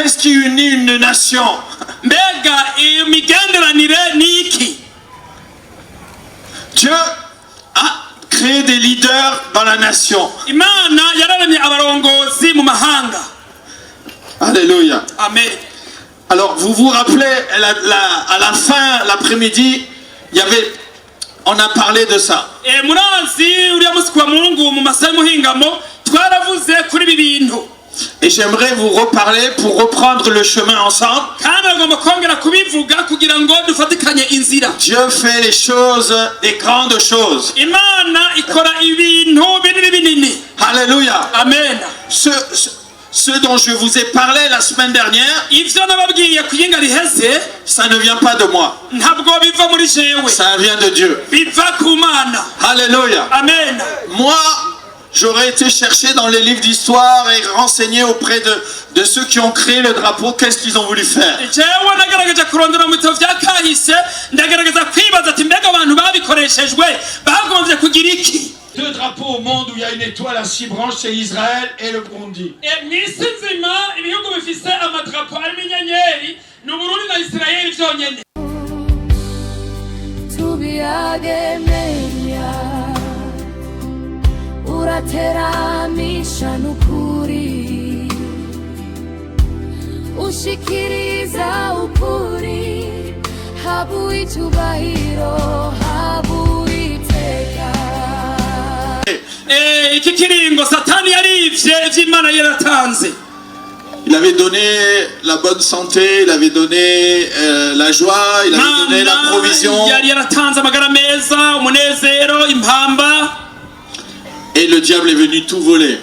Qu'est-ce qui unit une nation? Dieu a créé des leaders dans la nation. Alléluia. Amen. Alors vous vous rappelez, à la fin, l'après-midi, on a parlé de ça. Et j'aimerais vous reparler pour reprendre le chemin ensemble. Dieu fait les choses, des grandes choses. Alléluia. Amen. Ce dont je vous ai parlé la semaine dernière, ça ne vient pas de moi. Ça vient de Dieu. Alléluia. Amen. Moi, j'aurais été chercher dans les livres d'histoire et renseigner auprès de ceux qui ont créé le drapeau, qu'est-ce qu'ils ont voulu faire. Deux drapeaux au monde où il y a une étoile à 6 branches, c'est Israël et le Burundi. Ushikiriza ukuri habu icyubahiro habu iteka. Iki kiringo Satani yarivye ivy'Imana yaratanze. Il avait donné la bonne santé, il avait donné la joie, il avait donné la provision. Yari yaratanze amagara meza, umunezero, impamba. Et le diable est venu tout voler.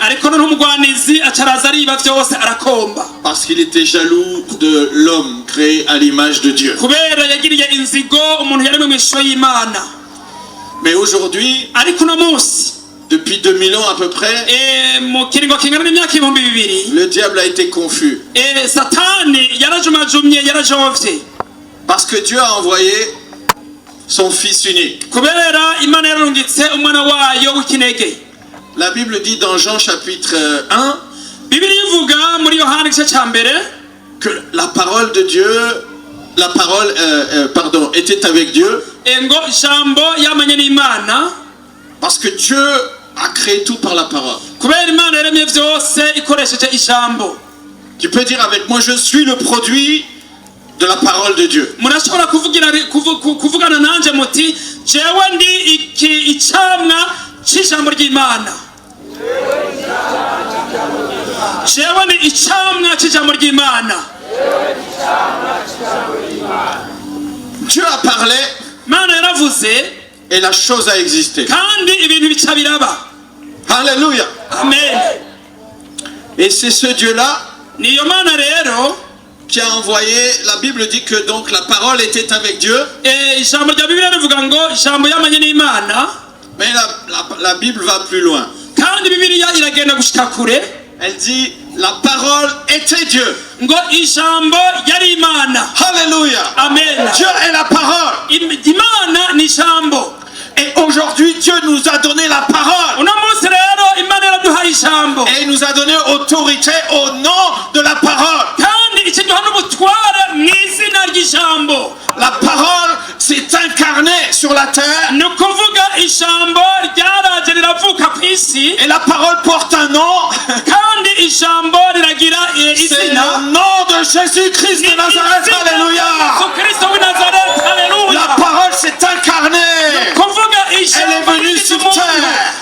Parce qu'il était jaloux de l'homme créé à l'image de Dieu. Mais aujourd'hui, depuis 2000 ans à peu près, le diable a été confus. Parce que Dieu a envoyé son Fils unique. La Bible dit dans Jean chapitre 1 que la parole de Dieu, était avec Dieu. Parce que Dieu a créé tout par la parole. Tu peux dire avec moi, je suis le produit de la parole de Dieu. Dieu a parlé et la chose a existé. Alléluia. Amen. Et c'est ce Dieu-là qui a envoyé, la Bible dit que donc la parole était avec Dieu. Mais la Bible va plus loin. Elle dit la parole était Dieu. Alléluia. Amen. Dieu est la parole. Et aujourd'hui Dieu nous a donné la parole. Et il nous a donné autorité au nom de la parole. La parole s'est incarnée sur la terre. Et la parole porte un nom. C'est le nom de Jésus-Christ de Nazareth. Alléluia. La parole s'est incarnée. Elle est venue sur terre.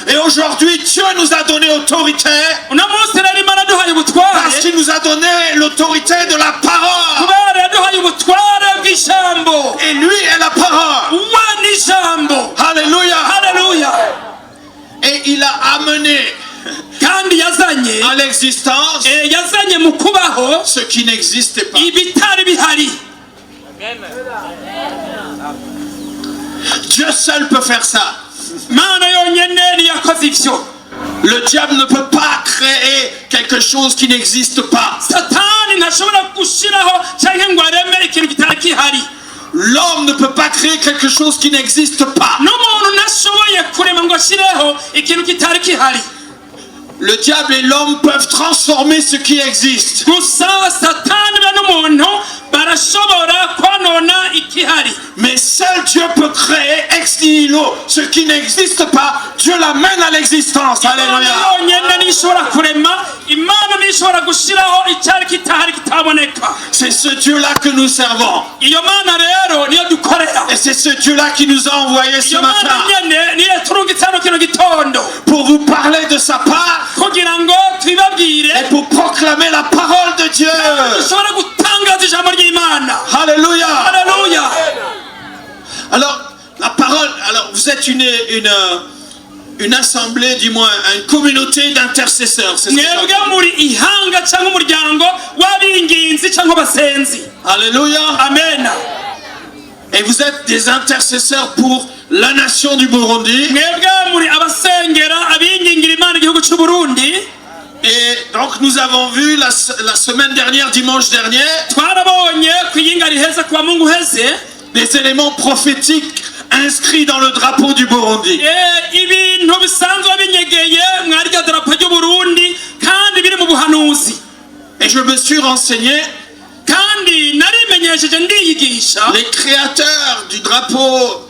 Et aujourd'hui, Dieu nous a donné autorité. Parce qu'il nous a donné l'autorité de la parole. Et lui est la parole. Alléluia. Et il a amené à l'existence ce qui n'existait pas. Dieu seul peut faire ça. Le diable ne peut pas créer quelque chose qui n'existe pas. L'homme ne peut pas créer quelque chose qui n'existe pas. le diable et l'homme peuvent transformer ce qui existe. gusa satani be n'umuntu barashobora kwanona ikihari. Mais seul Dieu peut créer ex nihilo ce qui n'existe pas. Dieu l'amène à l'existence. Alléluia. yonyene nishobora kurema, imana nishobora gushiraho icyari kitahari kitaboneka. C'est ce Dieu-là que nous servons. Iyo mana rero niyo dukorera. Et c'est ce Dieu-là qui nous a envoyés ce iyo mana matin nyene niyo turungitse hano kino gitondo pour vous parler de sa part kugira ngo twibabwire et pour proclamer la parole de Dieu. dushobora gutangaza ijambo ry'Imana. Alléluia. Haleluya. Alors, la parole, alors vous êtes une assemblée, du moins, une communauté d'intercesseurs. C'est ce que mwebwe j'entends. muri ihanga cyangwa umuryango w'abinginzi cyangwa abasenzi. Alléluia. Amen. Et vous êtes des intercesseurs pour la nation du Burundi. mwebwe muri abasengera abingingira Imana igihugu cy'u Burundi. Et donc nous avons vu la semaine dernière, dimanche dernier, twarabonye ku yinga riheze kuwa Mungu heze des éléments prophétiques inscrits dans le drapeau du Burundi. ibintu bisanzwe binyegeye mwari rya darapo ry'u Burundi kandi biri mu buhanuzi. Et je me suis renseigné. kandi narimenyesheje ndiyigisha. Les créateurs du drapeau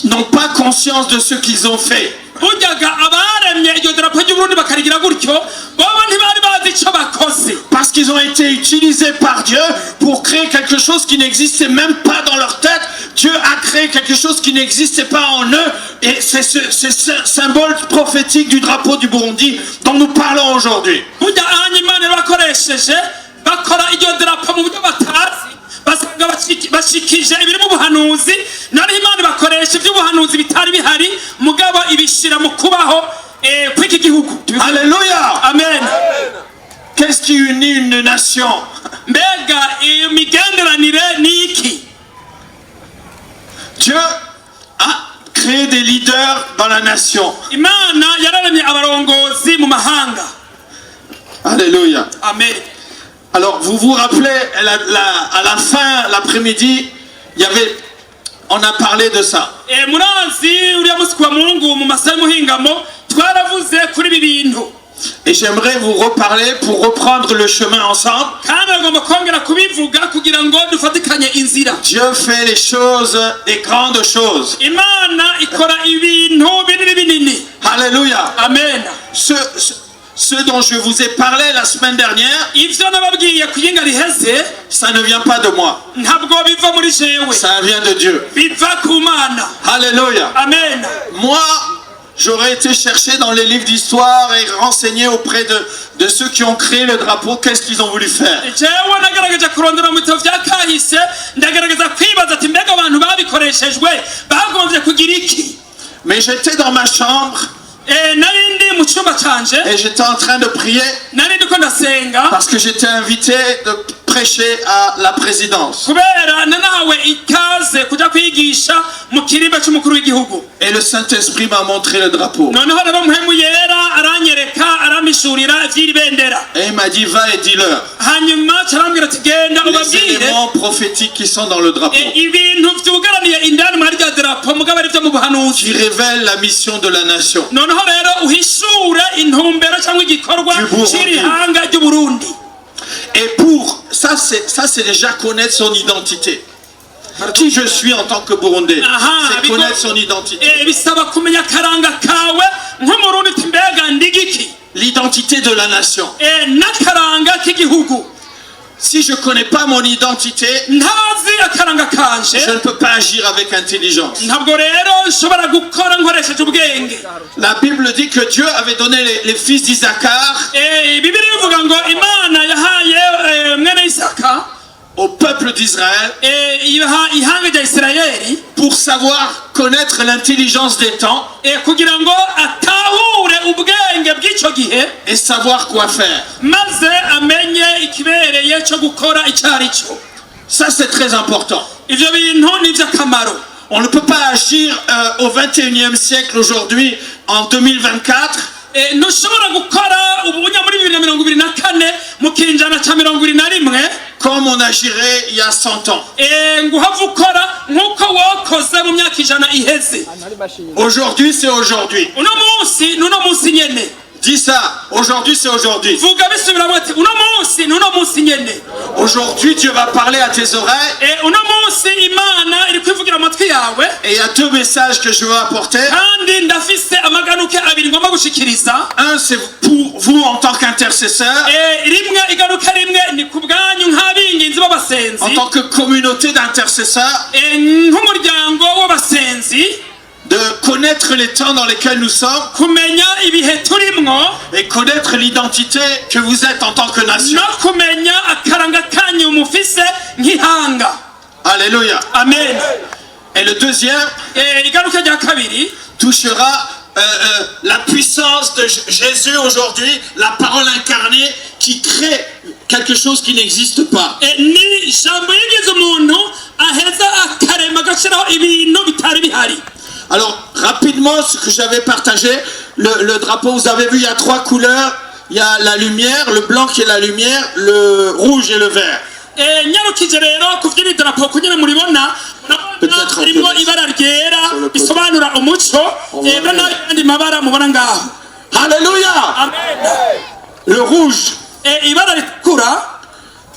n'ont pas conscience de ce qu'ils ont fait. buryaga abaremye iryo darapo ry'u Burundi bakarigira gutyo bobo ntibari bazi icyo bakoze. Parce qu'ils ont été utilisés par Dieu pour créer quelque chose qui n'existait même pas dans leur tête. Dieu a créé quelque chose qui n'existait pas en eux. Et c'est ce symbole prophétique du drapeau du Burundi dont nous parlons aujourd'hui. burya Imana bakoresheje bakora iryo darapo mu buryo batazi basanga bashikije ibiri mu buhanuzi. nari Imana bakoresha iby'ubuhanuzi bitari bihari mugabo ibishira mu kubaho kw'iki gihugu. Alléluia. Amen. Qu'est-ce qui unit une nation? mbega imigenderanire ni iki? Dieu a créé des leaders dans la nation. Imana yararemye abarongozi mu mahanga. Alléluia. Amen. Alors, vous vous rappelez, à la fin, l'après-midi, on a parlé de ça. murazi uriya munsi kuwa Mungu mu masaha y'umuhingamo twaravuze kuri ibi bintu. Et j'aimerais vous reparler pour reprendre le chemin ensemble. kandi agomba kongera kubivuga kugira ngo dufatikanye inzira. Dieu fait les choses, des grandes choses. Imana ikora ibintu binini binini. Alléluia. Amen. Ce dont je vous ai parlé la semaine dernière, ivyo nababwiye ku yinga riheze ça ne vient pas de moi. ntabwo biva muri jewe, Ça vient de Dieu. biva ku Mana. Alléluia. Amen. Moi, j'aurais été chercher dans les livres d'histoire et renseigner auprès de ceux qui ont créé le drapeau, qu'est-ce qu'ils ont voulu faire. jewe nagaragaje kurondera mu bitabo vya kahise ndagaragaza kwibaza ati mbega abantu babikoreshejwe bagombye kugira iki. Mais j'étais dans ma chambre nari ndi mu cyumba canje et j'étais en train de prier nari ndiko ndasenga parce que j'étais invité de prêcher à la présidence. kubera nanahawe ikaze kuja kwigisha mu kirimba cy'umukuru w'igihugu. Et le Saint-Esprit m'a montré le drapeau. noneho rero muhemu yera aranyereka aramishurira ivy'iri bendera. Et il m'a dit, va et dis-leur. hanyuma carambwira ati genda Les ubabwire éléments prophétiques qui sont dans le drapeau, ibintu vyugaraniye indani muri rya darapo mugabo ari vyo mu qui buhanuzi. révèlent la mission de la nation. noneho rero uhishure intumbero cyangwa igikorwa Du Burundi. c'irihanga ry'u Burundi. Et pour ça, c'est déjà connaître son identité. Qui je suis en tant que Burundais, c'est connaître son identité. bisaba kumenya akaranga kawe nk'umurundi uti mbega ndigiki. L'identité de la nation. n'akaranga k'igihugu. Si je ne connais pas mon identité, ntazi akaranga kanje je ne peux pas agir avec intelligence. ntabwo rero nshobora gukora nkoresheje ubwenge. La Bible dit que Dieu avait donné les fils d'Isaacar Bibiliya ivuga ngo Imana yahaye mwene Isaka au peuple d'Israël iha ihanga rya Isirayeli pour savoir connaître l'intelligence des temps kugira ngo atahure ubwenge bw'icyo gihe et savoir quoi faire. maze amenye ikibereye cyo gukora icyo ari cyo. Ça, c'est très important. ivyo bintu ni ivy'akamaro. On ne peut pas agir au 21e siècle aujourd'hui, en 2024, ntushobora gukora ubunya muri 2024 mu kinjana ca 2021 comme on agirait il y a 100 ans. nguhava ukora nk'uko wakoze mu myaka ijana iheze. Aujourd'hui, c'est aujourd'hui. Uno munsi n'uno munsi nyene. Dis ça, aujourd'hui c'est aujourd'hui. Vuga bisubiramo ati uno munsi n'uno munsi nyene. Aujourd'hui Dieu va parler à tes oreilles. Uno munsi Imana iri kwivugira amatwi yawe. Et il y a deux messages que je veux apporter. Kandi ndafise amaganuke abiri ngomba gushikiriza. Un c'est pour vous en tant qu'intercesseur. Rimwe iganuke rimwe ni kubwanyu nk'abinginzi b'abasenzi. En tant que communauté d'intercesseurs. Nk'umuryango w'abasenzi. De connaître les temps dans lesquels nous sommes kumenya ibihe turimwo et connaître l'identité que vous êtes en tant que nation. No kumenya akaranga kanyu mufise nk'ihanga. Alléluia. Amen. Et le deuxième igaruka rya kabiri touchera la puissance de Jésus aujourd'hui, la parole incarnée qui crée quelque chose qui n'existe pas. Ni jambo yigize umuntu aheza akarema gashiraho ibintu bitari bihari. Alors, rapidement, ce que j'avais partagé, le drapeau, vous avez vu, il y a trois couleurs. Il y a la lumière, le blanc qui est la lumière, le rouge et le vert. Nyarukije rero kuvyina idarapo kunyene muribona irimo ibara ryera bisobanura umuco n'andi mabara mubona ngaho. Alléluia. Amen. Le rouge. Ibara ritukura.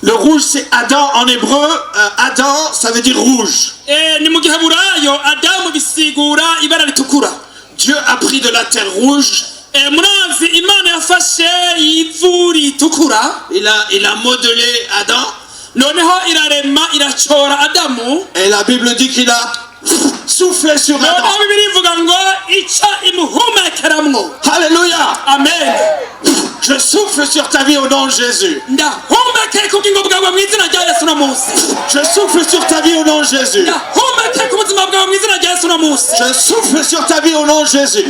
Le rouge c'est Adam en hébreu. Adam ça veut dire rouge. Ni mu giheburayo Adamu bisigura ibara ritukura. Dieu a pris de la terre rouge. Murazi Imana yafashe ivu ritukura. Il a modelé Adam. Noneho irarema irachora Adamu. Et la Bible dit qu'il a soufflé sur Adam. Noneho Bibiliya ivuga ngo ica imuhumekeramwo. Alléluia. Amen. Je souffle sur ta vie au nom de Jésus. Je souffle sur ta vie au nom de Jésus. Je souffle sur ta vie au nom de Jésus.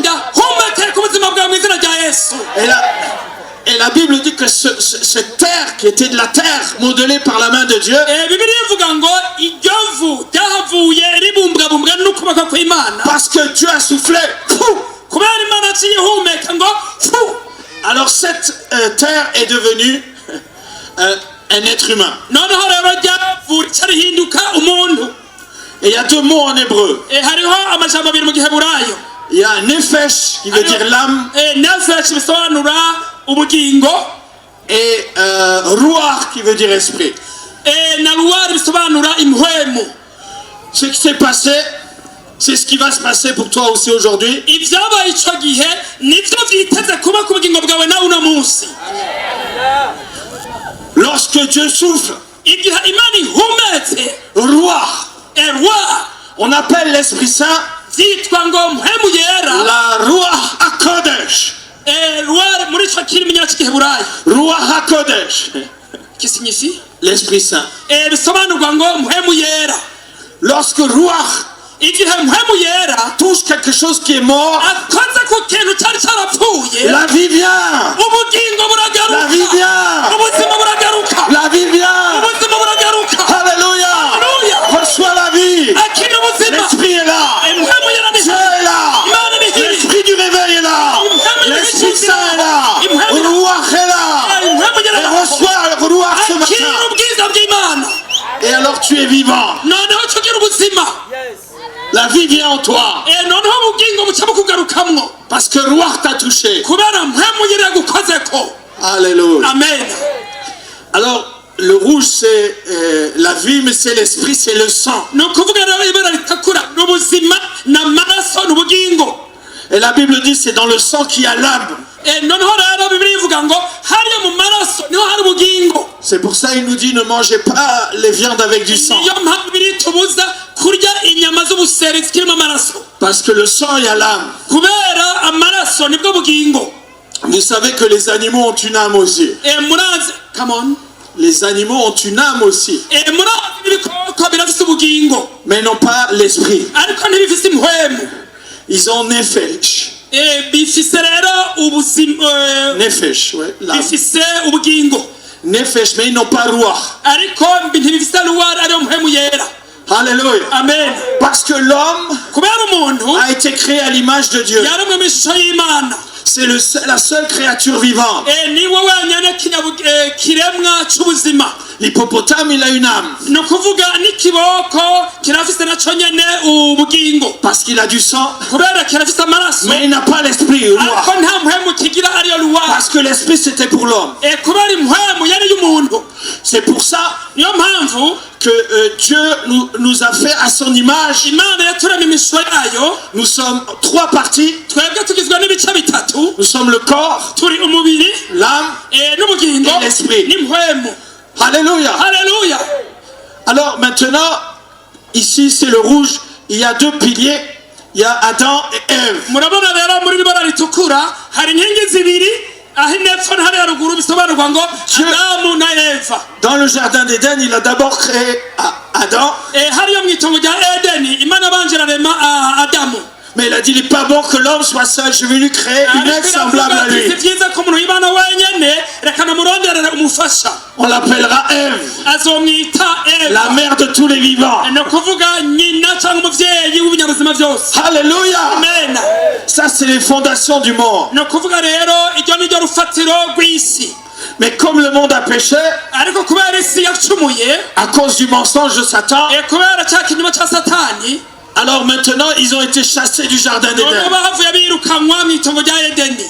Et la Bible dit que cette terre qui était de la terre modelée par la main de Dieu, parce que Dieu a soufflé, alors cette terre est devenue un être humain. Et il y a deux mots en hébreu. Il y a nefesh qui veut dire l'âme. Et ruach qui veut dire esprit. Ce qui s'est passé, c'est ce qui va se passer pour toi aussi aujourd'hui. Lorsque Dieu souffle, ruach, on appelle l'Esprit Saint la ruach hakodesh. Ruach hakodesh, qui signifie l'Esprit Saint. Lorsque ruach touche quelque chose qui est mort, la vie vient. La vie vient. La vie vient. Alléluia. Reçois la vie. L'Esprit est là. Dieu est là. L'Esprit du réveil est là. L'Esprit Saint est là. Ruach est là. Et reçois le Ruach ce matin. Et alors tu es vivant. La vie vient en toi. Parce que Ruach t'a touché. Alléluia. Amen. Alors, le rouge c'est la vie, mais c'est l'esprit, c'est le sang. Et la Bible dit c'est dans le sang qu'il y a l'âme. C'est pour ça il nous dit ne mangez pas les viandes avec du sang. Parce que le sang il y a l'âme. Vous savez que les animaux ont une âme aussi. Les animaux ont une âme aussi. Mais non pas l'esprit. Ils ont nefesh. Nefesh, ouais, l'âme. Nefesh, mais ils n'ont pas ruach. Alléluia. Amen. Parce que l'homme a été créé à l'image de Dieu. C'est la seule créature vivante. Il L'hippopotame, il a une âme. ni ukuvuga n'ikiboko kirafise naco nyene ubugingo Parce qu'il a du sang. kubera kirafise amaraso Mais il n'a pas l'esprit roi. ariko nta mpwemu kigira ariyo ruwa Parce que l'esprit, c'était pour l'homme. kubera impwemu yari y'umuntu C'est pour ça niyo mpamvu que Dieu nous a fait à son image. imana yaturemye imishusho yayo Nous sommes 3 parties. twebwe tugizwe n'ibice bitatu Nous sommes le corps, turi umubiri l'âme. n'ubugingo Et l'esprit. n'impwemu Alléluia. haleluya Alors maintenant, ici c'est le rouge. Il y a 2 piliers. Il y a Adam et Ève. murabona rero muri iri bara ritukura hari inkingi zibiri aho inepfo n'ahari haruguru bisobanurwa ngo adamu na eva Dans le jardin d'Éden, il a d'abord créé Adam. hariyo mu itongo rya edeni imana yabanje irarema adamu Mais il a dit, il n'est pas bon que l'homme soit seul. Je vais lui créer une aide semblable à lui. si byiza ko umuntu yibana wenyene reka namuronderere umufasha On l'appellera Ève, azomwita eva la mère de tous les vivants. ni ukuvuga nyina cyangwa umuvyeyi w'ibinyabuzima byose Alléluia. amen Ça, c'est les fondations du monde. ni ukuvuga rero iryo ni ryo rufatiro rw'isi Mais comme le monde a péché, ariko kubera isi yacumuye à cause du mensonge de Satan, kubera cya kinyoma cya satani alors maintenant, ils ont été chassés du jardin noneho d'Éden. bahavuye birukanwa mu itongo rya edeni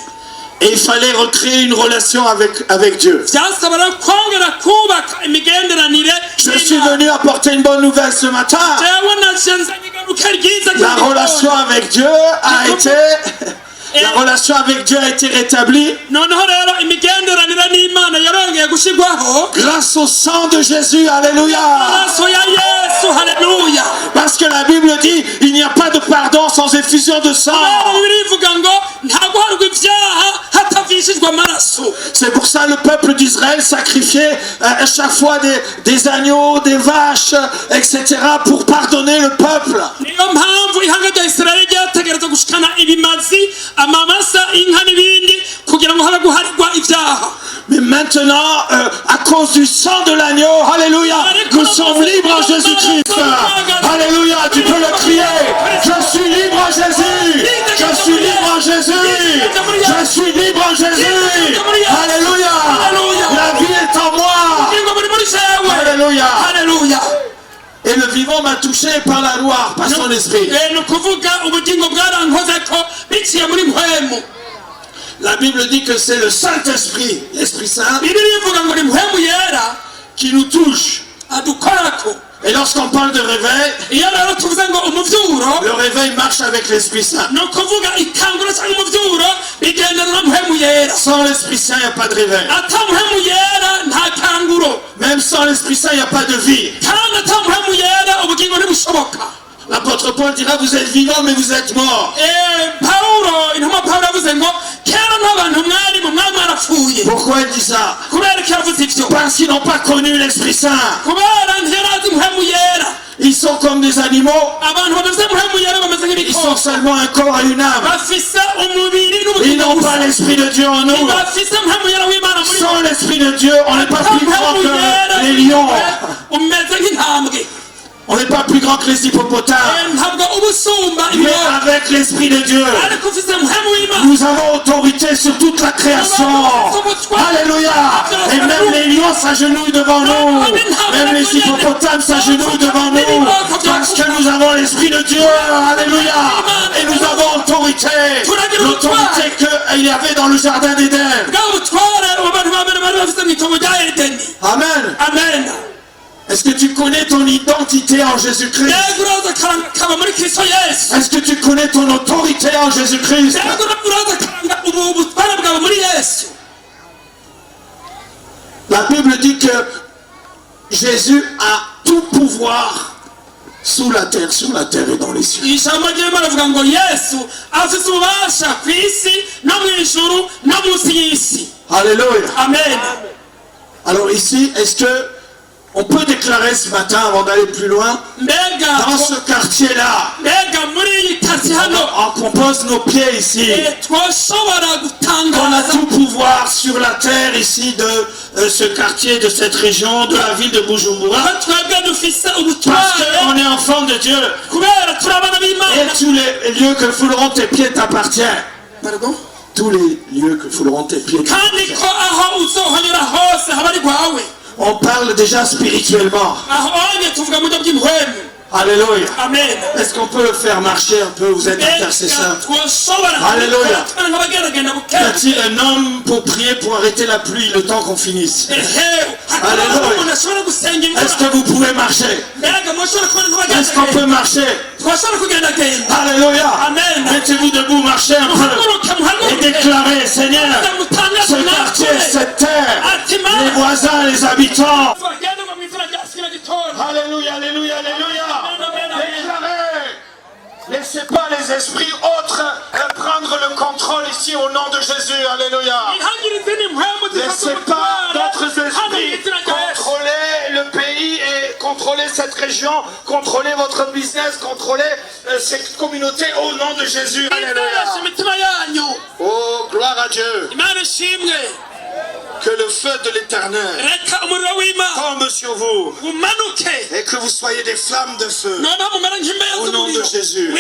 Et il fallait recréer une relation avec Dieu. byasaba rero kongera kubaka imigenderanire Je suis venu apporter une bonne nouvelle ce matin. jewe naje nzanye igaruka ryiza La relation avec Dieu a été... La relation avec Dieu a été rétablie noneho rero imigenderanire n'imana yarongeye gushirwaho grâce au sang de Jésus. Alléluia. amaraso ya yesu haleluya Parce que la Bible dit, il n'y a pas de pardon sans effusion de sang. rero bibiri ivuga ngo nta guharwa ibyaha hatavishijwe amaraso C'est pour ça le peuple d'Israël sacrifiait à chaque fois des agneaux, des vaches, etc. pour pardonner le peuple. niyo mpamvu ihanga rya isirayeli ryategereza gushikana ibimazi amamasa inka n'ibindi kugira ngo habe guharirwa ibyaha Mais maintenant, à cause du sang de l'agneau, alléluia, nous sommes libres en Jésus-Christ. Alléluia, tu peux le crier. Je suis libre en Jésus. Je suis libre en Jésus. Je suis libre en Jésus. Alléluia. La vie est en moi. ubugingo buri muri jewe Alléluia. haleluya Et le vivant m'a touché par la loi, par son esprit. ni ukuvuga ubugingo bwarankozeko biciye muri mpwemu La Bible dit que c'est le Saint-Esprit, l'Esprit Saint, bibiri ivuga ngo ni mpwemu yera qui nous touche. adukorako Et lorsqu'on parle de réveil, iyo rero tuvuze ngo umuvyuro le réveil marche avec l'Esprit Saint. ni ukuvuga ikanguro cyangwa umuvyuro bigendana na mpwemu yera Sans l'Esprit Saint, il n'y a pas de réveil. ata mpwemu yera nta kanguro Même sans l'Esprit Saint, il n'y a pas de vie. kandi ata mpwemu yera ubugingo ntibushoboka L'apôtre Paul dira, vous êtes vivants, mais vous êtes morts. pawulo intumwa pawulo yavuze ngo kera nk'abantu mwari mu mwami warapfuye Pourquoi il dit ça? kubera ko yavuze ivyo Parce qu'ils n'ont pas connu l'Esprit Saint. kubera ntiyarazi mpwemu yera Ils sont comme des animaux. abantu badafite mpwemu yera bameze Ils sont nk'ibikoko seulement un corps et une âme. bafise umubiri Ils n'ubugingo n'ont gusa pas l'Esprit de Dieu en nous. bafise mpwemu yera w'imana muri bo Sans l'Esprit de Dieu, on n'est pas plus grand mpwemu yera que les lions. umeze nk'intambwe On n'est pas plus grand que les hippopotames. ntabwo uba usumba Mais ibirori avec l'Esprit de Dieu, ariko ufise mpwemu w'imana nous avons autorité sur toute la création. Alléluia. Et même les lions s'agenouillent devant nous. Même les hippopotames s'agenouillent devant nous. Parce que nous avons l'Esprit de Dieu. Alléluia. Et nous avons autorité. L'autorité qu'il y avait dans le jardin d'Éden. bwa butware abantu ba mbere bari bafise mu itongo rya edeni Amen. amen Est-ce que tu connais ton identité en Jésus-Christ? yego uraza kaba muri kristo yesu Est-ce que tu connais ton autorité en Jésus-Christ? yego uraza karanga ubu butware bwawe muri yesu La Bible dit que Jésus a tout pouvoir sur la terre et dans les cieux. ijambo ry'imana avuga ngo yesu afise ububasha ku isi no mu ijuru no munsi y'isi Alléluia. amen Alors ici, est-ce que on peut déclarer ce matin, avant d'aller plus loin, dans ce quartier-là, mbega muri iyi kati hano on pose nos pieds ici, twashobora on a gutangaza tout pouvoir sur la terre ici de ce quartier, de cette région, de la ville de Bujumbura, ko twebwe dufise parce ubutware qu'on est enfant de Dieu. kubera turi abana Et b'imana tous les lieux que fouleront tes pieds t'appartiennent. Pardon? Tous les lieux que fouleront tes pieds kandi t'appartiennent. ko aho uzohonyura hose haba ari rwawe On parle déjà spirituellement. aho onye tuvuga mu buryo bw'impwemu. Alléluia. Amen. Est-ce qu'on peut le faire marcher un peu? Vous êtes intercesseur. Alléluia. Y a-t-il un homme pour prier pour arrêter la pluie le temps qu'on finisse? Alléluia. Est-ce que vous pouvez marcher? Est-ce qu'on peut marcher? Alléluia. Mettez-vous debout, marchez un peu et déclarez, Seigneur, ce quartier, cette terre, les voisins, les habitants. Alléluia, alléluia, alléluia. Déclarez. Laissez pas les esprits autres prendre le contrôle ici au nom de Jésus. Alléluia. Laissez pas d'autres esprits contrôler le pays et contrôler cette région, contrôler votre business, contrôler cette communauté au nom de Jésus. Alléluia. Oh, gloire à Dieu. Que le feu de l'Éternel tombe sur vous et que vous soyez des flammes de feu au nom de Jésus.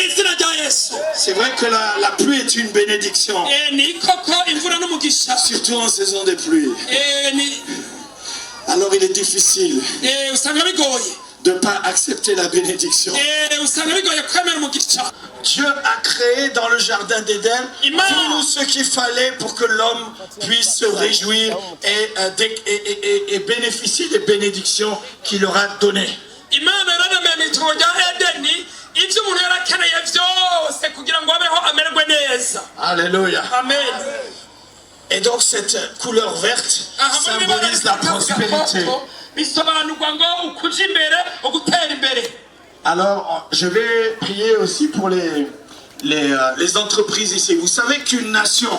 C'est vrai que la pluie est une bénédiction, surtout en saison de pluie. Alors il est difficile de ne pas accepter la bénédiction. Dieu a créé dans le jardin d'Éden tout ce qu'il fallait pour que l'homme puisse se réjouir et bénéficier des bénédictions qu'il leur a données. Alléluia. Amen. Et donc cette couleur verte symbolise la prospérité. Alors, je vais prier aussi pour les entreprises ici. Vous savez qu'une nation,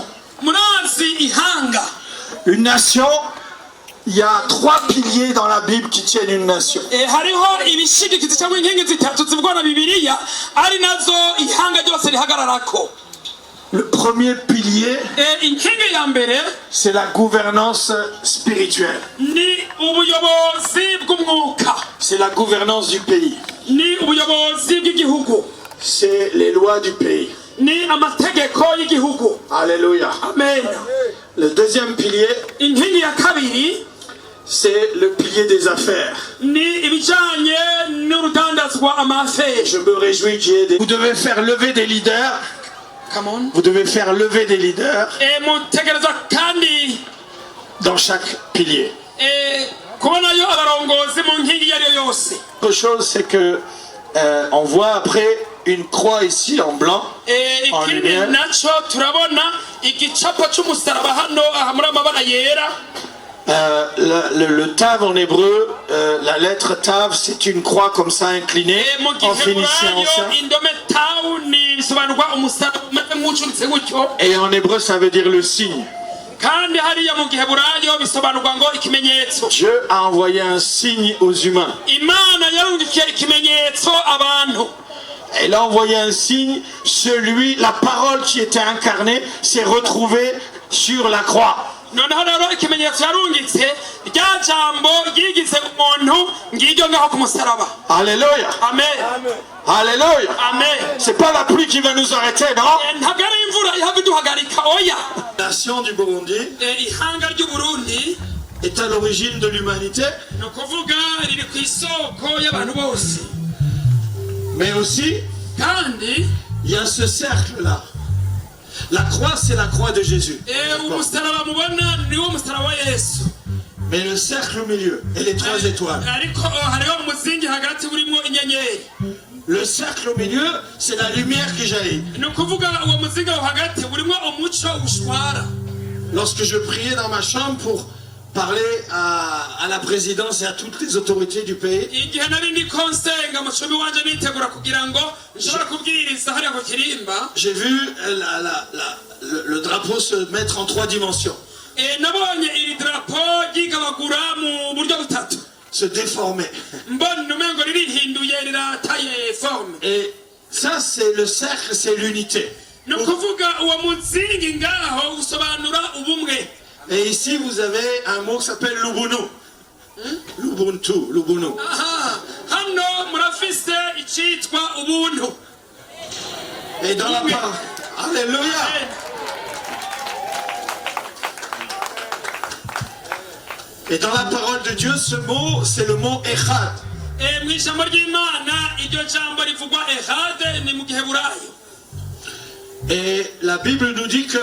il y a 3 piliers dans la Bible qui tiennent une nation. Le premier pilier, c'est la gouvernance spirituelle. C'est la gouvernance du pays. C'est les lois du pays. Alléluia. Amen. Le deuxième pilier, c'est le pilier des affaires. Je me réjouis qu'il y ait des... Vous devez faire lever des leaders. Vous devez faire lever des leaders dans chaque pilier. Autre chose, c'est que on voit après une croix ici en blanc, en lumière. Le tav en hébreu, la lettre tav, c'est une croix comme ça inclinée en phénicien ancien. Et en hébreu, ça veut dire le signe. Dieu a envoyé un signe aux humains. Elle a envoyé un signe, la parole qui était incarnée s'est retrouvée sur la croix. Alléluia. Amen. Alléluia. Amen. C'est pas la pluie qui va nous arrêter, non? La nation du Burundi est à l'origine de l'humanité, mais aussi il y a ce cercle là. La croix, c'est la croix de Jésus. Mais le cercle au milieu et les 3 étoiles. Le cercle au milieu, c'est la lumière qui jaillit. Lorsque je priais dans ma chambre pour parler à la présidence et à toutes les autorités du pays, j'ai vu le drapeau se mettre en 3 dimensions, se déformer. Et ça, c'est le cercle, c'est l'unité. Et ici, vous avez un mot qui s'appelle l'Ubuntu. L'Ubuntu. Et dans la parole. Alléluia. Et dans la parole de Dieu, ce mot, c'est le mot Echad. mu ijambo ry'imana iryo jambo rivugwa ehade ni mu giheburayo. Et la Bible nous dit que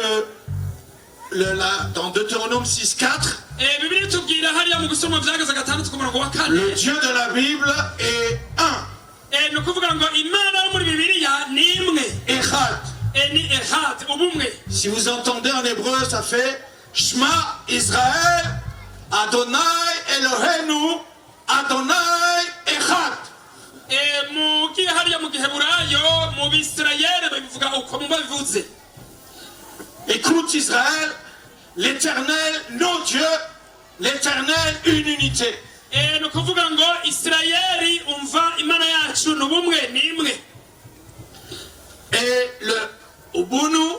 dans Deutéronome 6:4, Bibiliya itubwira hariya mu gusoma vyageze gatandatu ku murongo wa kane, le Dieu de la Bible est un. ni ukuvuga ngo imana yo muri bibiliya ni imwe, Echad. ni ehade, ubumwe. Si vous entendez en hébreu, ça fait Shema Israël, Adonai Eloheinu, Adonai Echad. Mu gihe hariya mu giheburayo mu bisirayeli babivuga uko mu babivuze. Écoute Israël, l'Éternel, nos dieux, l'Éternel, une unité. Ni ukuvuga ngo isirayeli umva imana yacu ni ubumwe, ni imwe. Et le Ubunu,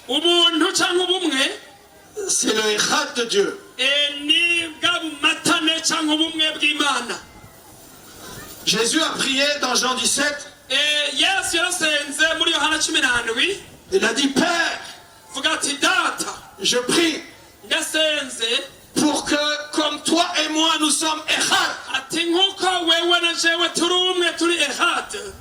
Ubuntu cyangwa ubumwe, c'est le Echad de Dieu. ni bwa bumatane cyangwa ubumwe bw'imana. Jésus a prié dans Jean 17, Yesu yarasenze muri Yohana 17, il a dit, Père, vuga ati data je prie ndasenze pour que, comme toi et moi, nous sommes Echad, ati nk'uko wewe na jewe turi umwe turi ehade,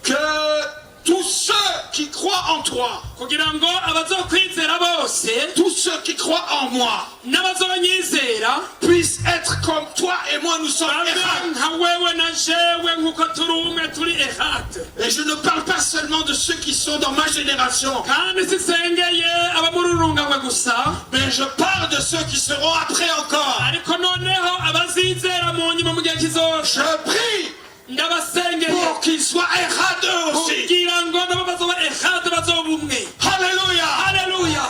que tous ceux qui croient en toi, kugira ngo abazokwizera bose tous ceux qui croient en moi, n'abazonyizera puissent être comme toi et moi, nous sommes babe Echad. nka wewe na jewe nk'uko turi umwe turi ehade. Et je ne parle pas seulement de ceux qui sont dans ma génération, kandi sisengeye abamururunganywe gusa, mais je parle de ceux qui seront après encore. ariko noneho abazizera mu nyuma mu gihe kizoza Je prie ndabasengeye pour qu'ils soient Echad eux aussi. kugira ngo nabo bazoba ehade, bazoba umwe. Alléluia. Haleluya.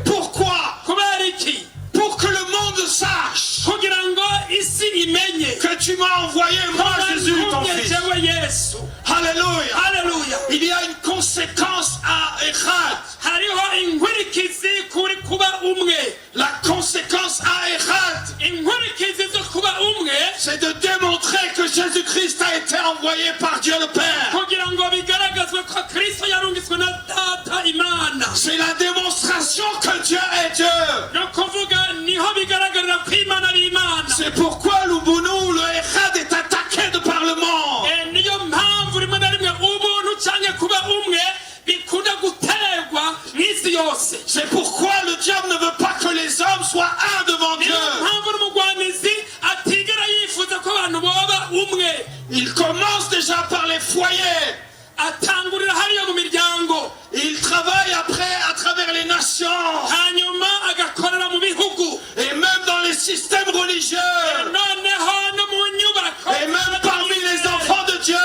Pourquoi? Kubera iki? Pour que le monde sache kugira ngo isi imenye que tu m'as envoyé, moi Jésus, ton ntumye fils. jewe Yesu. Alléluia. Haleluya. Il y a une conséquence à Echad. hariho inkurikizi kuri kuba umwe. La conséquence à Echad, inkurikizi zo kuba umwe, c'est de démontrer que Jésus-Christ a été envoyé par Dieu le Père. kugira ngo bigaragazwe ko Kristo yarungitswe na data Imana. C'est la démonstration que Dieu est Dieu. no kuvuga niho bigaragarira ko Imana ari Imana. C'est pourquoi l'Ubunu, le Echad est attaqué de par le monde. niyo mpamvu rimwe na rimwe ubuntu cyangwa kuba umwe bikunda guterwa mw'isi yose. C'est pourquoi le diable ne veut pas que les hommes soient un devant niyo Dieu. mpamvu n'umugwanizi atigera yifuza ko abantu boba umwe. Il commence déjà par les foyers. atangurira hariya mu miryango, Il travaille après à travers les nations hanyuma agakorera mu bihugu, et même dans les systèmes religieux noneho no mu nyubako, et même parmi les enfants de Dieu.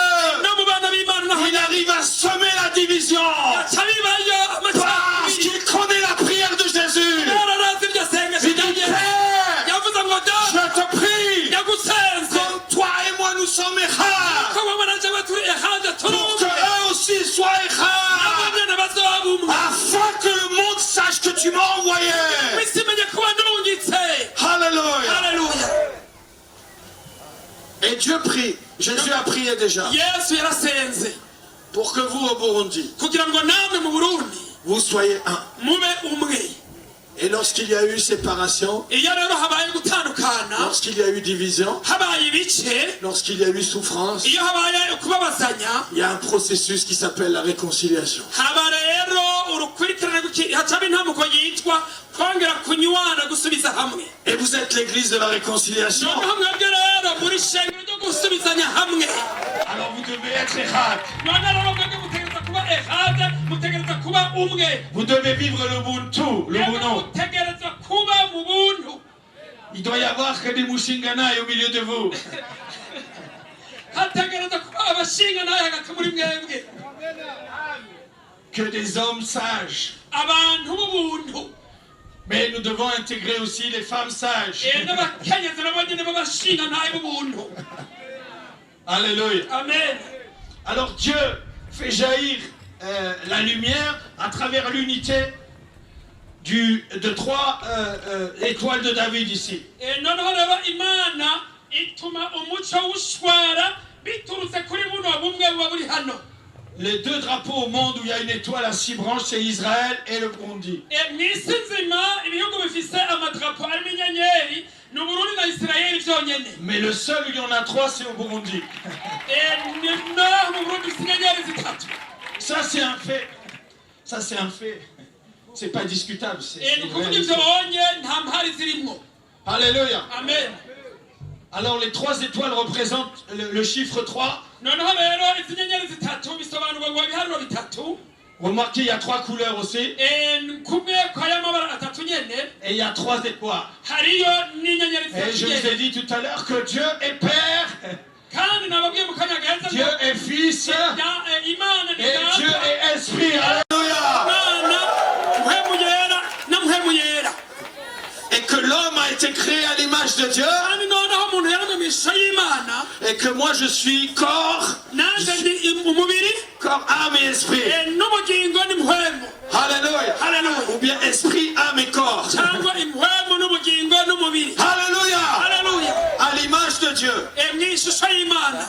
no mu bana b'Imana naho Il arrive à semer la division yaca bibayo parce amacakubiri. qu'il connaît la prière de Jésus. yararazi iryo sengesho Il dit, rya Yesu. Père, yavuze ngo je data te prie, yagusenze comme toi et moi nous sommes Echad, ko wowe na jewe turi ehade turi pour que umwe, eux aussi soient Echad, abanyene bazoba umwe, afin que le monde sache que tu m'as envoyé. isi imenye kuba ndungitse. Alléluia. Haleluya. Et Dieu prie, Jésus a prié déjà, Yesu yarasenze pour que vous au Burundi, kugira ngo namwe mu Burundi vous soyez un. mube umwe. Et lorsqu'il y a eu séparation, iyo rero habaye gutandukana, lorsqu'il y a eu division, habaye ibice, lorsqu'il y a eu souffrance, iyo habaye kubabazanya, il y a un processus qui s'appelle la réconciliation. haba rero urukurikirane hacaba intambuko yitwa kongera kunywana, gusubiza hamwe. Et vous êtes l'église de la réconciliation. noneho mwebwe rero muri shengero ryo gusubizanya hamwe. Alors vous devez être Echad. none rero mwebwe mutegereza kuba ehade, mutegereza kuba umwe, Vous devez vivre le Ubuntu, le Mwebwe Buno. mutegereza kuba mu buntu. Il doit y avoir que des Mushinganaï au milieu de vous. hategereza kuba abashinga naye hagati muri mwebwe, Que des hommes sages. abantu b'ubuntu. Mais nous devons intégrer aussi les femmes sages. n'abakenyezi nabo nyene b'abashinga naye b'ubuntu. Alléluia. Amen. Alors Dieu fait jaillir la lumière à travers l'unité de trois étoiles de David ici. noneho rero Imana ituma umuco w'ushwara biturutse kuri buno bumwe buba buri hano. Les deux drapeaux au monde où il y a une étoile à 6 branches, c'est Israël et le Burundi. mw'isi nzima ibihugu bifise amadrapo arimo inyenyeri ni Uburundi na honyene Mais le seul où il y en a 3, c'est au Burundi. naho mu burundi ufite inyenyeri zitatu Ça, c'est un fait. Ça, c'est un fait. C'est pas discutable. C'est ni une ukuvuga réalité. ibyo bonye nta mpari zirimwo. Alléluia. Amen. Alors, les 3 étoiles représentent le chiffre 3. noneho rero izi nyenyeri zitatu bisobanurwa ngo ibiharuro bitatu. Remarquez, il y a 3 couleurs aussi. kumwe kw'aya mabara atatu nyene Et il y a 3 étoiles. hariyo n'inyenyeri Et je zitatu vous ai nyene dit tout à l'heure que Dieu est Père, kandi nababwiye mu kanya gaheza Dieu est Fils imana ni et Dieu data est Esprit. Alléluia. imana mpwemu yera na mpwemu yera Et que l'homme a été créé à l'image de Dieu. kandi noneho umuntu yaremwe mu ishusho y'imana Et que moi je suis corps, nanjye ndi umubiri corps, âme et esprit. n'ubugingo n'impwemu. Alléluia. Haleluya. Ou bien esprit, âme et corps. cyangwa impwemu n'ubugingo n'umubiri. Alléluia. Haleluya. À l'image de Dieu. mu ishusho y'imana.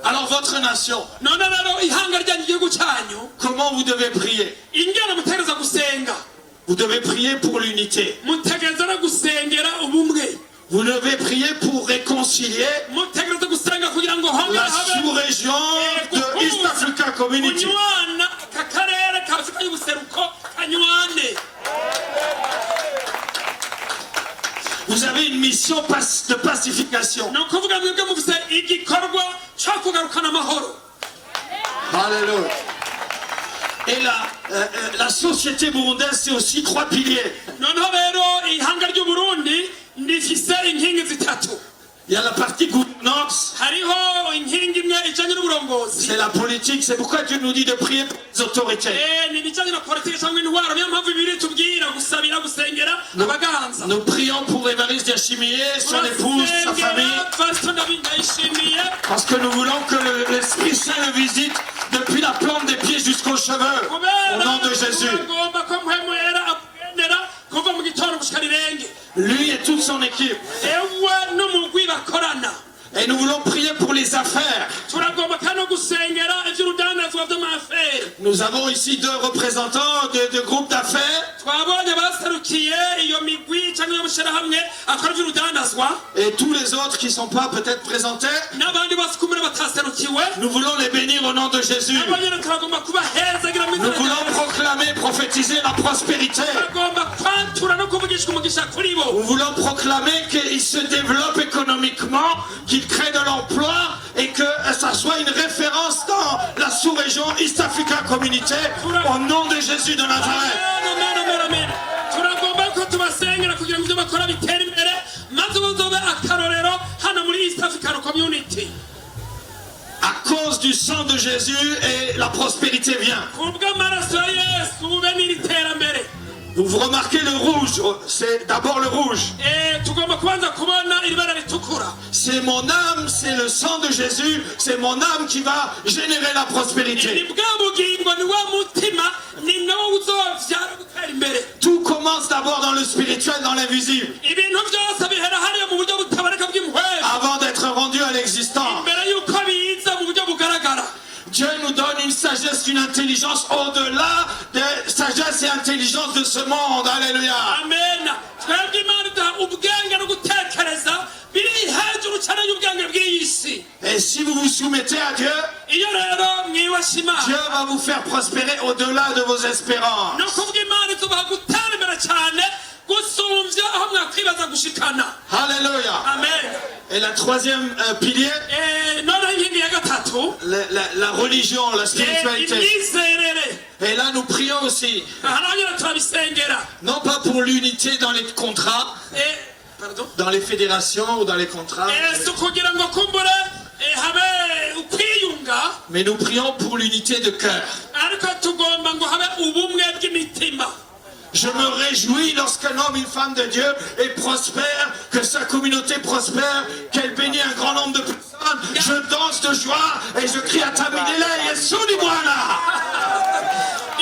Alors votre nation, none rero ihanga ryanyu igihugu cyanyu comment vous devez prier? ingene mutegereza gusenga Vous devez prier pour l'unité. mutegereza no gusengera ubumwe. Vous devez prier pour réconcilier mutegereza gusenga kugira ngo hongere la habe sous-région de East Africa Community. kunywana aka karere ka afurika y'ubuseruko kanywane. Vous avez une mission de pacification. ni ukuvuga mwebwe mufite igikorwa cyo kugarukana amahoro. Alléluia. Et la société burundaise, c'est aussi 3 piliers. noneho rero ihanga ry'uburundi rifise inkingi zitatu. Il y a la partie gouvernance, hariho inkingi imwe ijanye n'uburongozi. c'est la politique. C'est pourquoi Dieu nous dit de prier pour les autorités. ni ibijanye na politiki cyangwa intwaro. niyo mpamvu bibiri tubwira gusabira gusengera abaganza. Nous prions pour Évariste Yashimiye, son épouse, sa famille. Pastor David Ndayishimiye. Parce que nous voulons que l'Esprit Saint le visite depuis la plante des pieds jusqu'aux cheveux. Au nom de Jésus. agomba ko mpwemu yera agendera kuva mu gitondo gushika rirenge. Lui et toute son équipe. ewe n'umugwi bakorana. Et nous voulons prier pour les affaires. turagomba kandi no gusengera ivy'urudandazwa vy'amafere. Nous avons ici 2 représentants de groupes d'affaires. twabonye baserukiye iyo migwi cyangwa iyo mushyirahamwe akora ivy'urudandazwa. Et tous les autres qui ne sont pas peut-être présentés. n'abandi basikumire bataserukiwe. Nous voulons les bénir au nom de Jésus. nabo nyene turagomba kubahezagira mu Nous izina voulons rya Yesu. proclamer, prophétiser la prospérité. turagomba kwantura no kuvugishwa umugisha kuri bo. Nous voulons proclamer qu'ils se développent économiquement, qu'ils créent de l'emploi et que ça soit une référence dans la sous-région East Africa Community au nom de Jésus de Nazareth. Amen. turagomba ko tubasengera kugira ngo ibyo bakora bitere imbere maze bazobe akarorero hano muri East African Community. À cause du sang de Jésus et la prospérité vient. kubw'amaraso ya Yesu ube n'iterambere. Vous remarquez le rouge, c'est d'abord le rouge. tugomba kubanza kubona iri bara ritukura. C'est mon âme, c'est le sang de Jésus, c'est mon âme qui va générer la ni prospérité. bwa bugingo ni wa mutima ni nawo uzovyara gutera imbere. Tout commence d'abord dans le spirituel, dans l'invisible, ibintu byose bihera hariya mu buryo butabarika bw'impuhwe avant d'être rendu à l'existant. mbere y'uko biza mu buryo bugaragara. Dieu nous donne une sagesse, une intelligence au-delà de sagesse et intelligence de ce monde. Alléluia. amen. twebwe imana iduha ubwenge no gutekereza biri hejuru cyane y'ubwenge bw'iyi si. Et si vous vous soumettez à Dieu, iyo rero mwibasha imana Dieu va vous faire prospérer au-delà de vos espérances. ni ukuvuga imana itubaha gutera imbere cyane gusumbya aho mwakwibaza gushikana. Alléluia. amen. Et la troisième pilier, noneho inkingi ya gatatu la religion, la spiritualité. imyizerere. Et là, nous prions aussi, aha naho nyine turabisengera. non pas pour l'unité dans les contrats, Pardon? dans les fédérations ou dans les contrats, si kugira ngo kumbure habe ukwiyunga, mais nous prions pour l'unité de cœur. ariko tugomba ngo habe ubumwe bw'imitima. Je me réjouis lorsqu'un homme, une femme de Dieu est prospère, que sa communauté prospère, qu'elle bénit un grand nombre de personnes. Je danse de joie et je crie à Tamidele, Yesu ni Bwana.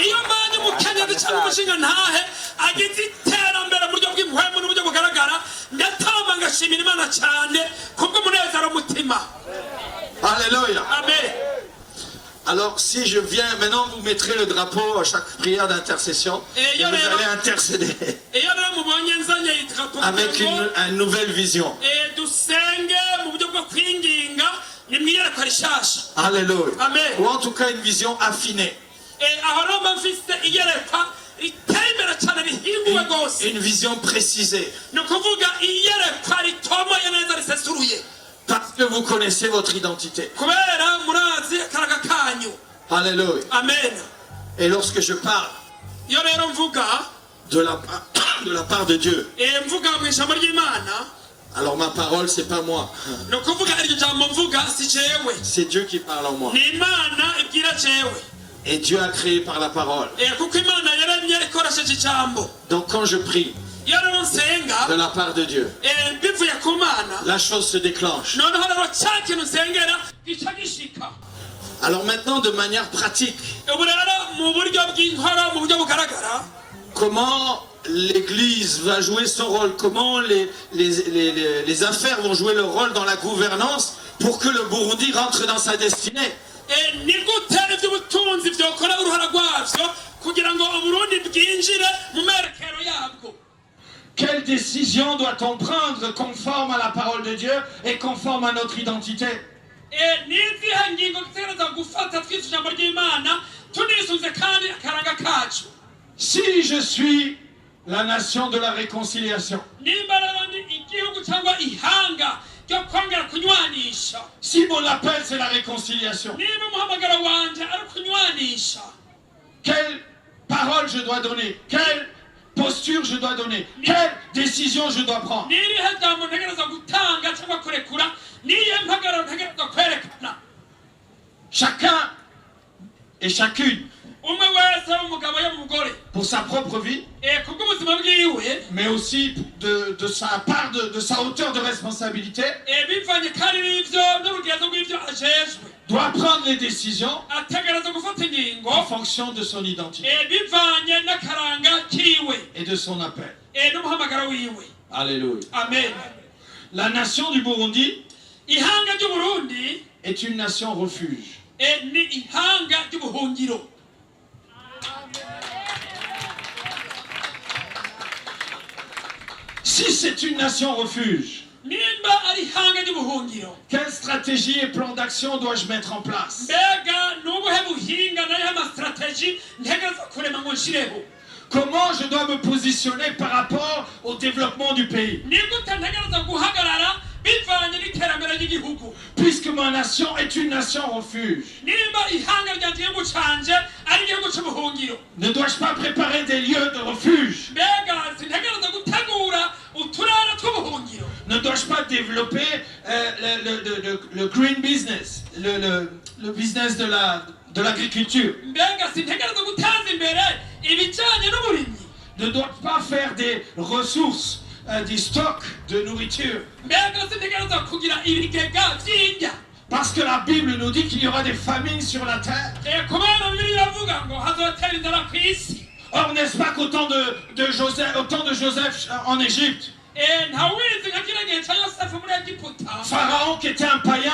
iyo mbanye umukenyezi cyangwa umushinga ntahe agize iterambere mu buryo bw'impuhemu n'uburyo bugaragara ndatamba ngashimira imana cyane kubw'umunezero w'umutima. Alléluia. amen. Alors si je viens, maintenant vous mettrez le drapeau à chaque prière d'intercession et vous allez intercéder iyo rero mubonye nzanye idarapo avec une nouvelle vision. dusenge rishasha. Alléluia. Amen. Ou en tout cas une vision affinée. Aho rero mba mfise iyerekwa riteye imbere cyane rihinguwe rwose. Une vision précisée. Ni ukuvuga iyerekwa ritomoye neza risesuruye. Parce que vous connaissez votre identité. Kubera murazi akaraga kanyu. Alléluia. Amen. Et lorsque je parle Iyo rero mvuga de la part de Dieu, mvuga mu ijambo ry'Imana, alors ma parole c'est pas moi. ni ukuvuga iryo jambo mvuga si jewe, C'est Dieu qui parle en moi. ni Imana ibwira jewe. Et Dieu a créé par la parole. Kuko Imana yaremye ikoresheje ijambo. Donc quand je prie Iyo rero nsenga de la part de Dieu, bivuye ku Mana, la chose se déclenche. noneho rero cya kintu nsengera gica gishika. Alors maintenant de manière pratique, Ubu rero mu buryo bw'inkora, mu buryo bugaragara, comment l'Église va jouer son rôle, comment les affaires vont jouer leur rôle dans la gouvernance pour que le Burundi rentre dans sa destinée. ni gute iby'ubutunzi byokora uruhara rwabyo kugira ngo Uburundi bwinjire mu merekero yabwo. Quelle décision doit-on prendre conforme à la parole de Dieu et conforme à notre identité? N'izihe ngingo dutegereza gufata twise ijambo ry'Imana tunisunze kandi akaranga kacu. Si je suis la nation de la réconciliation, Nimba rero ni igihugu cyangwa ihanga ryo kongera kunywanisha, si mon appel c'est la réconciliation, niba umuhamagaro wanje ari kunywanisha, quelle parole je dois donner? Quelle posture je dois donner? Quelle décision je dois prendre? n'irihe jambo ntegereza gutanga cyangwa kurekura, n'iyihe mpagararo ntegereza kwerekana. Chacun et chacune Umwe wese w'umugabo y'umugore pour sa propre vie, kubw'ubuzima bwiwe, mais aussi de sa part, de sa hauteur de responsabilité, bivanye kandi n'ivyo n'urugezo rw'ivyo ajejwe, doit prendre les décisions ategereza gufata ingingo en fonction de son identité bivanye n'akaranga kiwe et de son appel. n'umuhamagaro wiwe. Alléluia. Amen. La nation du Burundi Ihanga ry'Uburundi est une nation refuge. ni ihanga ry'ubuhungiro. Si c'est une nation refuge, Nimba ari ihanga ry'ubuhungiro, quelle stratégie et plan d'action dois-je mettre en place? mbega n'ubuhe buhinga n'ayihe amastrategie ntegereza kurema ngo nshireho? Comment je dois me positionner par rapport au développement du pays? Ni gute ntegereza guhagarara bivanye n'iterambere ry'igihugu? Puisque ma nation est une nation refuge, Nimba ihanga ryanje igihugu canje ari igihugu c'ubuhungiro, ne dois-je pas préparer des lieux de refuge? mbega sintegereza gutegura uturere tw'ubuhungiro? Ne dois-je pas développer le green business, le business de l'agriculture? Mbega sintegereza guteza imbere ibijyanye n'uburimyi? Ne dois-je pas faire des ressources, des stocks de nourriture? Mbega sintegereza kugira ibigega by'indya? Parce que la Bible nous dit qu'il y aura des famines sur la terre. Kubera Bibiliya iravuga ngo hazotera inzara ku isi. Or, n'est-ce pas qu'au temps de Joseph en Égypte, Ntawizi nka kiriya gihe cya Yosefu muri Egiputa, Pharaon qui était un païen,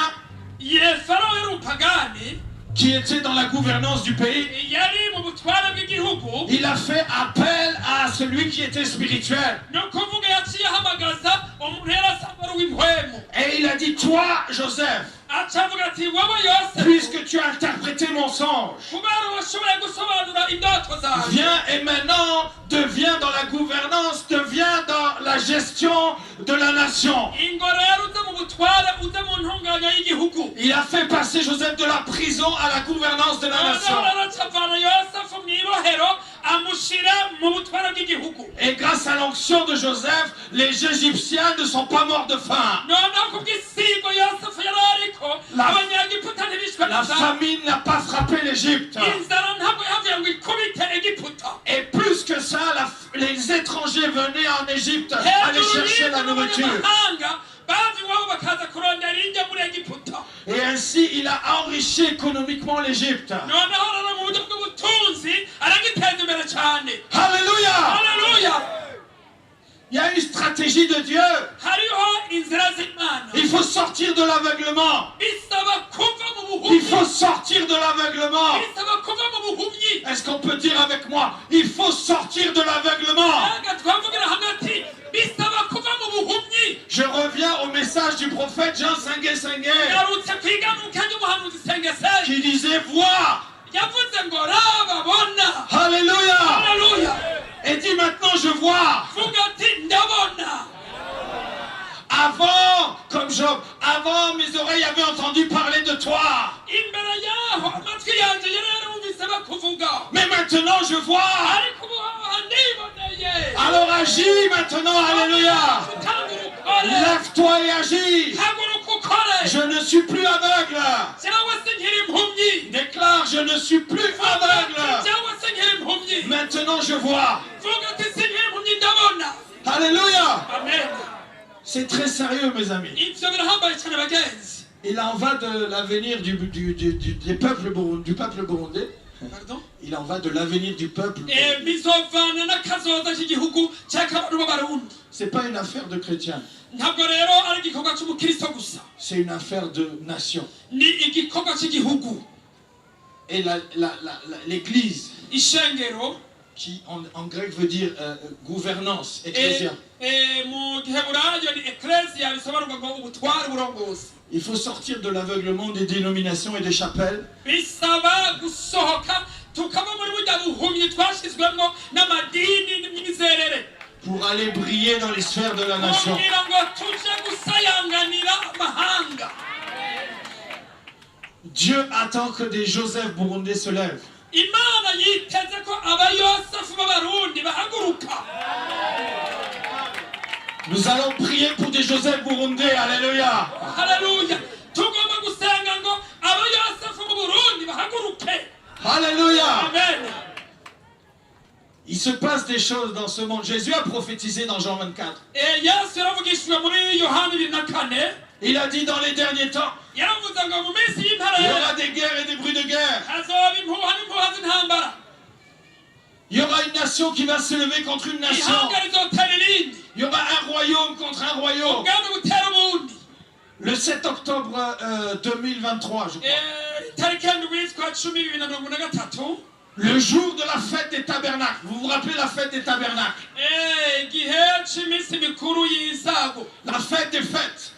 Farawo yari umupagani, qui était dans la gouvernance du pays, yari mu butware bw'igihugu, il a fait appel à celui qui était spirituel. ni ukuvuga yaciye ahamagaza umuntu yari asanzwe ari uw'impwemu, Et il a dit, toi, Joseph, acavuga ati wowe Yosefu, puisque tu as interprété mon songe, kubera washoboye gusobanura indoto zawe, viens et maintenant deviens dans la gouvernance, deviens dans la gestion de la nation. ingo rero uze mu butware, uze mu ntunganya y'igihugu. Il a fait passer Joseph de la prison à la gouvernance de la nation. noneho rero acavana Yosefu mu ibohero amushyira mu butware bw'igihugu. Et grâce à l'onction de Joseph, les Égyptiens ne sont pas morts de faim. noneho kubw'isigo Yosefu yari ariko abanyagiputa ntibishwe La n'inzara. famine n'a pas frappé l'Égypte. inzara ntabwo yavuye ngo ikubite Egiputa. Et plus que ça, les étrangers venaient en Égypte aller hejuru chercher la y'ibyo nourriture. n'abanyamahanga bava iwabo bakaza kurondera indya muri Egiputa. Et ainsi, il a enrichi économiquement l'Égypte. noneho rero mu buryo bw'ubutunzi aragiteza imbere cyane. Alléluia! Haleluya! Il y a une stratégie de Dieu. hariho inzira z'Imana. Il faut sortir de l'aveuglement. bisaba kuva mu Il buhumyi. faut sortir de l'aveuglement. bisaba kuva mu buhumyi. Est-ce qu'on peut dire avec moi, il faut sortir de l'aveuglement? Mbega twavugira hagati bisaba kuva mu buhumyi. Je reviens au message du prophète Jean Sangue yarutse ku igaruka ry'umuhanuzi sengeseri qui disait voir. yavuze ngo raba bona. Alléluia. Haleluya. Et dit maintenant je vois. vuga ati ndabona. Avant, comme Job, avant mes oreilles avaient entendu parler de toi. imbere yaho amatwi yanjye yari yarumvise bakuvuga. Mais maintenant je vois. ariko ubu ndiboneye. Alors agis maintenant, alléluia. utangire ukore. Lève-toi et agis. haguruka ukore. Je ne suis plus aveugle. cyangwa se nkiri impumyi. Déclare, je ne suis plus aveugle. cyangwa se nkiri impumyi. Maintenant je vois. vuga ati sinkiri impumyi ndabona. Alléluia. amen. C'est très sérieux, mes amis. ivyo birahambaye cyane bagenzi. Il en va de l'avenir du peuple burundais. Pardon? Il en va de l'avenir du peuple. bizovana n'akazoza k'igihugu cy'abantu b'abarundi. C'est pas une affaire de chrétiens. ntabwo rero ari igikorwa cy'umukristo gusa. C'est une affaire de nation. ni igikorwa cy'igihugu. Et l'église, ishengero qui en grec veut dire gouvernance, ecclésia. mu giheburayo ni ecclesia bisobanurwa ngo ubutware burongozi. Il faut sortir de l'aveuglement des dénominations et des chapelles. bisaba gusohoka tukava muri burya buhumyi twashizwemo n'amadini n'imyizerere. Pour aller briller dans les sphères de la nation. kugira ngo tuje gusayanganira amahanga. Dieu attend que des Joseph burundais se lèvent. imana yiteze ko abayosefu b'abarundi bahaguruka. Nous allons prier pour des Joseph burundais. Alléluia. haleluya. tugomba gusenga ngo abayosefu mu burundi bahaguruke. Alléluia. amen. Il se passe des choses dans ce monde. Jésus a prophétisé dans Jean 24. yesu yaravugishijwe muri yohana 24. Il a dit dans les derniers temps, yaravuze ngo mu minsi il y y'imperuka aura des guerres et des bruits de guerre. hazoba impuha n'impuha z'intambara. Il y aura une nation qui va se lever contre une nation. ihanga rizotera irindi. Il y aura un royaume contre un royaume. ubwami butera ubundi. Le 7 octobre 2023, je crois. itariki y'indwi z'ukwa 2023. Le jour de la fête des tabernacles. Vous vous rappelez la fête des tabernacles? igihe cy'iminsi mikuru y'isago. La fête des fêtes.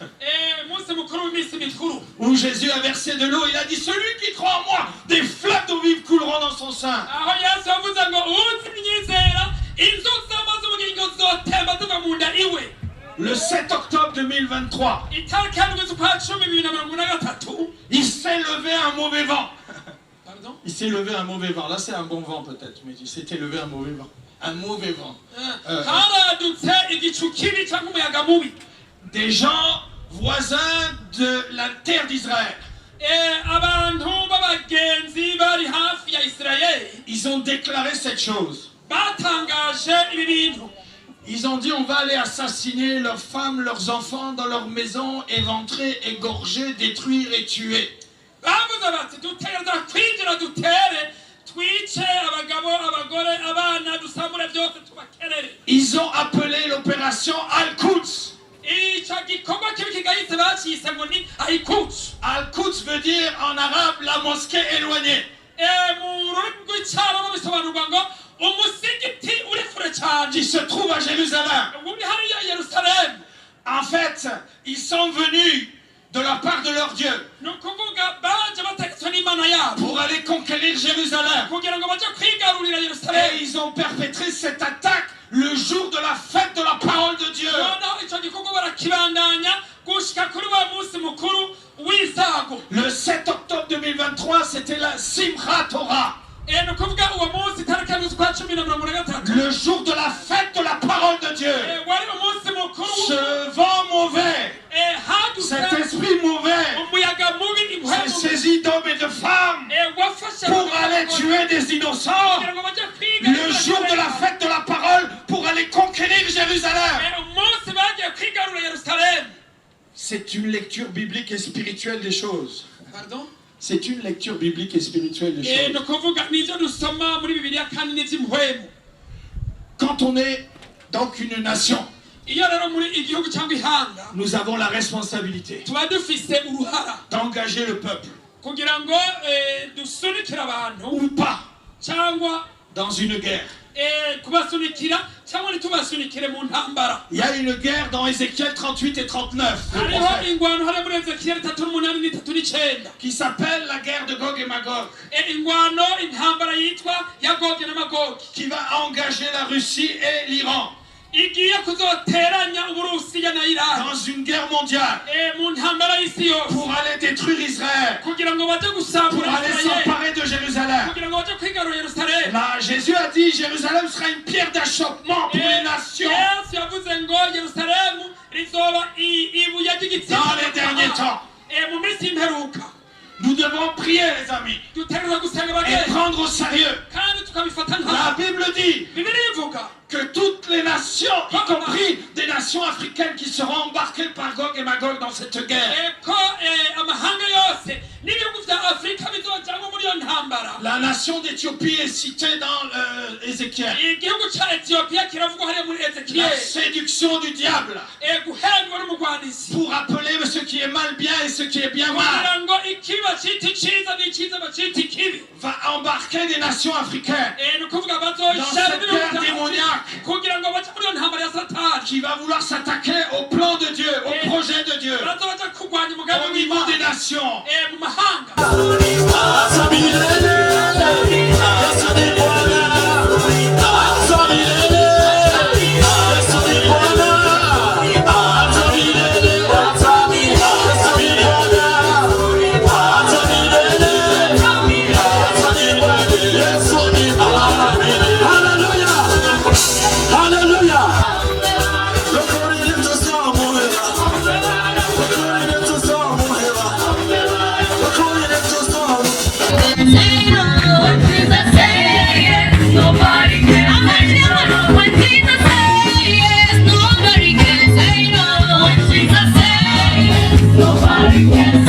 umunsi mukuru w'iminsi mikuru. Où Jésus a versé de l'eau. Il a dit, celui qui croit en moi, des fleuves d'eau vive couleront dans son sein. aho yesu yavuze ngo unyizera inzuzi z'amazi ubugingo zotemba ziva mu nda iwe. Le 7 octobre 2023, itariki y'indwi z'ukwa 2023. il s'est levé un mauvais vent. Pardon? Il s'est levé un mauvais vent. Là, c'est un bon vent peut-être, mais il s'était levé un mauvais vent. Un mauvais vent. haradutse igicu kibi cyangwa umuyaga mubi. Des gens voisins de la terre d'Israël. abantu b'abagenzi bari hafi ya isirayeli Ils ont déclaré cette chose. batangaje ibi bintu. Ils ont dit, on va aller assassiner leurs femmes, leurs enfants dans leurs maisons, éventrer, égorger, détruire et tuer. bavuze bati dutegereza kwinjira dutere twice abagabo abagore abana dusambure byose tubakerere. Ils ont appelé l'opération Al-Quds. icyo gikorwa kibi kigayitse bakiyise ngo ni ayikuts. Al-Quds veut dire en arabe la mosquée éloignée. mu rurimi rw'icyarabu bisobanurwa ngo umusigiti uri kure cyane. Qui se trouve à Jérusalem. uri hariya i yerusalemu. En fait, ils sont venus de la part de leur Dieu ni ukuvuga baje bategetswe n'imana yabo pour aller conquérir Jérusalem. kugira ngo baje kwigarurira yerusalemu. Et ils ont perpétré cette attaque le jour de la fête de la parole de Dieu. noneho icyo gikorwa barakibandanya gushika kuri wa munsi mukuru w'isago. Le 7 octobre 2023, c'était la Simchat Torah. ni ukuvuga uwo munsi itariki y'indwi z'ukwa 2023. Le jour de la fête de la parole de Dieu. wari umunsi mukuru Ce vent mauvais, cet hadutse esprit mauvais, umuyaga mubi s'est saisi d'hommes et de femmes wafashe pour aller tuer des innocents. kugira ngo baje Le jour de la fête de la parole pour aller conquérir Jérusalem. umunsi bagiye kwigarurira yerusalemu. C'est une lecture biblique et spirituelle des choses. Pardon? C'est une lecture biblique et spirituelle des ni choses. ukuvuga nibyo dusoma muri bibiliya kandi n'iby'umuhwemu. Quand on est donc une nation, iyo rero muri igihugu cyangwa ihanga nous avons la responsabilité tuba dufise uruhara d'engager le peuple kugira ngo dusunikire abantu ou pas cyangwa dans une guerre. kubasunikira cyangwa ntitubasunikire mu ntambara. Il y a une guerre dans Ézéchiel 38 et 39 hariho ingwano hari muri Ezekiyeli 38 n'39 qui s'appelle la guerre de Gog et Magog, ingwano intambara yitwa ya Gogi na Magogi qui va engager la Russie et l'Iran igiye kuzoteranya Uburusiya na Iran dans une guerre mondiale mu ntambara y'isi yose pour aller détruire Israël, kugira ngo baje pour gusambura aller s'emparer de Jérusalem. kugira ngo baje kwigarurira Yerusalemu. Là, Jésus a dit Jérusalem sera une pierre d'achoppement pour les nations Yesu yavuze ngo Yerusalemu rizoba ibuye ry'igitsina dans les derniers temps. mu minsi y'imperuka. Nous devons prier, les amis, dutegerezwa gusenga et bagenzi prendre au sérieux. kandi tukabifata La nka Bible dit Bibiliya ivuga que toutes les nations, y compris des nations africaines qui seront embarquées par Gog et Magog dans cette guerre. ko amahanga yose n'ibihugu vya Afrika bizojamwo muri iyo ntambara. La nation d'Éthiopie est citée dans Ézéchiel. Igihugu ca Ethiopia kiravugwa hariya muri La Ezekiyeli séduction du diable guhendwa n'umugwanisi pour appeler ce qui est mal bien et ce qui est bien mal kugira ngo ikibi bacita iciza n'iciza bacita ikibi va embarquer des nations africaines ni ukuvuga dans bazoshara cette guerre démoniaque kugira ngo bace muri iyo ntambara ya Satani qui va vouloir s'attaquer au plan de Dieu, au projet de Dieu, bazoja kurwanya au umugambi niveau des w'Imana nations. mu mahanga. Nobody can say no. When Jesus says yes, nobody can say no. When Jesus says yes, nobody can say no.